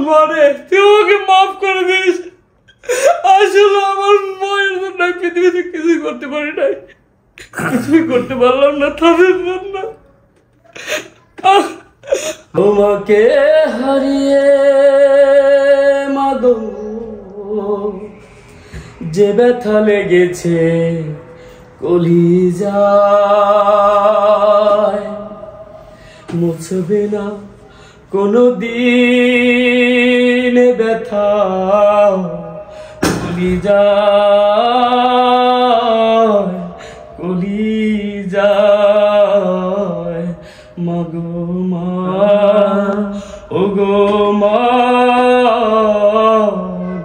মারে, তুই আমাকে মাফ করে দিস। আসলে আমার মায়ের জন্য পৃথিবীতে কিছুই করতে পারি নাই, কিছুই করতে পারলাম না তাদের জন্য। তোমাকে হারিয়ে মাগো যে ব্যথা লেগেছে কলিজায়, মুছবে না কোনো দিন ব্যথা কলিজায়, কলিজায়। মাগো মা, ও গো মা,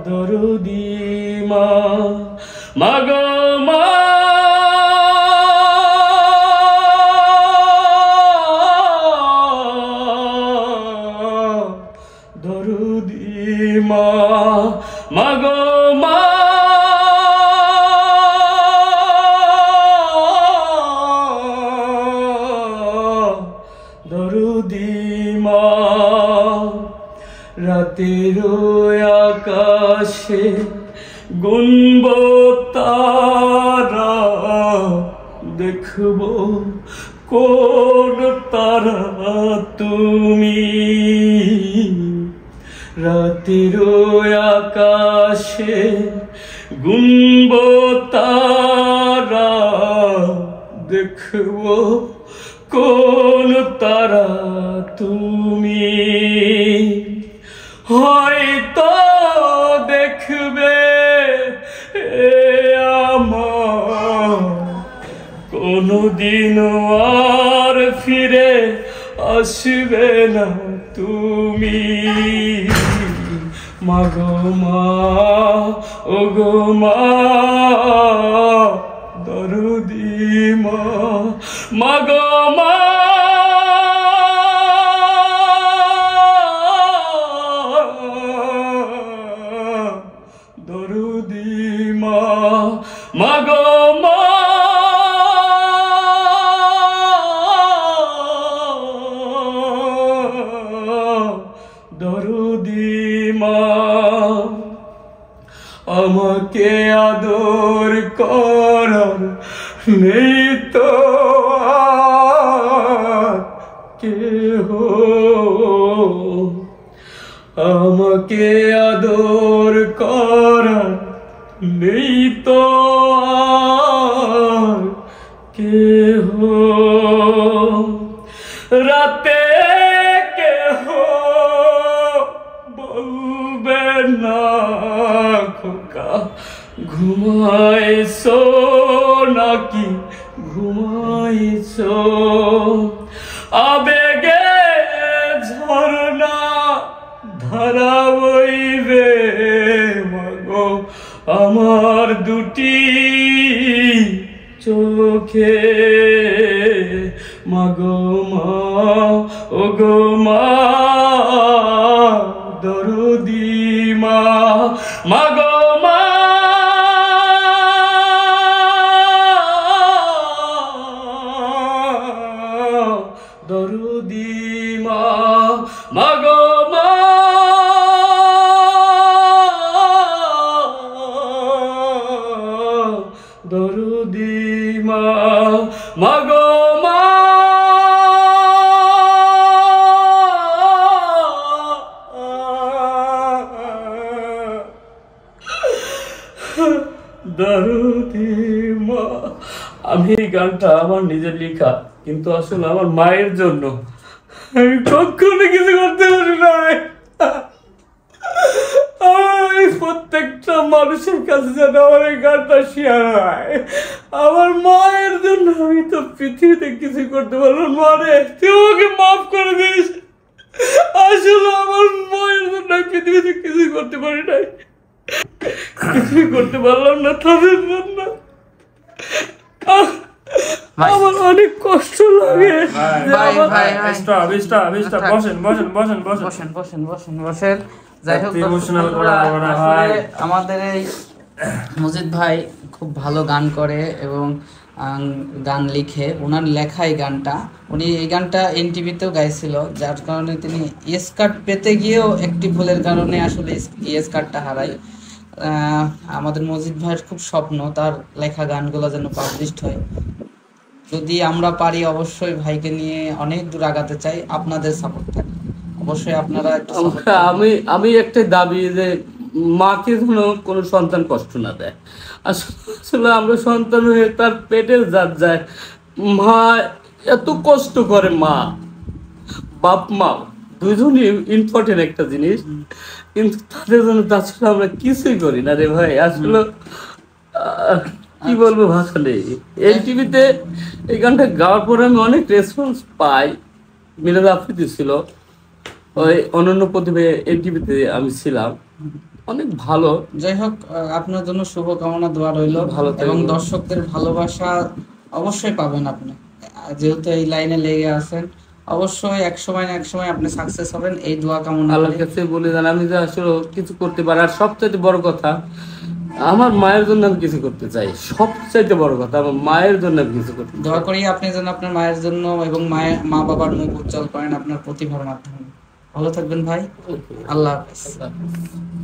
দরদি মা, মাগো মা, দরদি মা, মাগো মা, দরদি মা। রাতের আকাশে গুনব তারা, দেখব কোন তারা তুমি। রাতের আকাশে গুনব তারা, দেখব কোন তারা তুমি। হয়তো দেখবে আমার কোনদিনও আর ফিরে আসবে না তুমি। মাগো মা, ও গো মা, দরদি মা, মাগো মা, দরদি মা, মাগো মা, দরদি মা। আমাকে আদর করার নেই তো আর কেহ, আমাকে আদর করার নেই তো আর কেহ। রাতে কেহ বলবে না খোকা ঘুমাইছো নাকি ঘুমাইছো। আবেগে ঝরনা ধারা বইবে মাগো আমার দুটি চোখে। মাগো মা, ও গো মা, দরদি মা, মাগো মা, দরদি মা, মাগো মা, দরদি মা, মাগো মা। দরদি মা। আমি এই গানটা আমার নিজের লেখা, কিন্তু আসলে আমার মায়ের জন্য। আমি কখনো কিছু করতে পারি নাই। প্রত্যেকটা মানুষের কাছে যেন আমার এই গানটা শেয়ার হয়। আমার মায়ের জন্য আমি তো পৃথিবীতে কিছু করতে পারলাম। মারে, তুই আমাকে মাফ করে দিস। আসলে আমার মায়ের জন্য আমি পৃথিবীতে কিছুই করতে পারি নাই, কিছুই করতে পারলাম না তাদের জন্য। আমার অনেক কষ্ট লাগে। যাই হোক, আমাদের এই মজিদ ভাই খুব ভালো গান করে এবং গান লিখে, ওনার লেখা এই গানটা, উনি এই গানটা এনটিভিতেও গাইছিল, যার কারণে তিনি ইয়েস কার্ড পেতে গিয়েও একটি ভুলের কারণে আসলে ইয়েস কার্ডটা হারায়। আমাদের মজিদ ভাইয়ের খুব স্বপ্ন তার লেখা গানগুলো যেন পাবলিশড হয়। যদি আমরা পারি অবশ্যই ভাইকে নিয়ে অনেক দূর আগাতে চাই, আপনাদের সাপোর্ট থাকবে অবশ্যই। আপনারা একটু support করবেন। আমি একটা দাবি যে মাকে যেন কোনো সন্তান কষ্ট না দেয়। আসলে আমরা সন্তান হয়ে তার পেটের জাত যায়, মা এত কষ্ট করে, মা বাপ মা দুজনই ইম্পর্টেন্ট একটা জিনিস, কিন্তু তাদের জন্য তাছাড়া আমরা কিছুই করি না রে ভাই। আসলে কি বলবো, ভাষা নেই। এনটিভিতে এই গানটা গাওয়ার পরে আমি অনেক রেসপন্স পাই। মিলাদ আফ্রিদি ছিল, ওই অনন্য প্রতিভা এনটিভিতে আমি ছিলাম, অনেক ভালো। যাই হোক, আপনার জন্য শুভকামনা, দোয়া রইল, ভালো এবং থাকবেন। দর্শকদের ভালোবাসা অবশ্যই পাবেন আপনি, যেহেতু এই লাইনে লেগে আছেন। অবশ্যই এক সময় না এক সময় আপনি সাকসেস হবেন, এই দোয়া কামনা আল্লাহর করি। কাছে বলে দেন আমি যে আসলে কিছু করতে পারি। আর সবচাইতে বড় কথা, আমার মায়ের জন্য আমি কিছু করতে চাই। সবচাইতে বড় কথা, আমার মায়ের জন্য আমি কিছু করতে চাই। দোয়া করি আপনি যেন আপনার মায়ের জন্য এবং মা বাবার মুখ উজ্জ্বল করেন আপনার প্রতিভার মাধ্যমে। ভালো থাকবেন ভাই, আল্লাহ হাফেজ। আল্লাহ হাফেজ।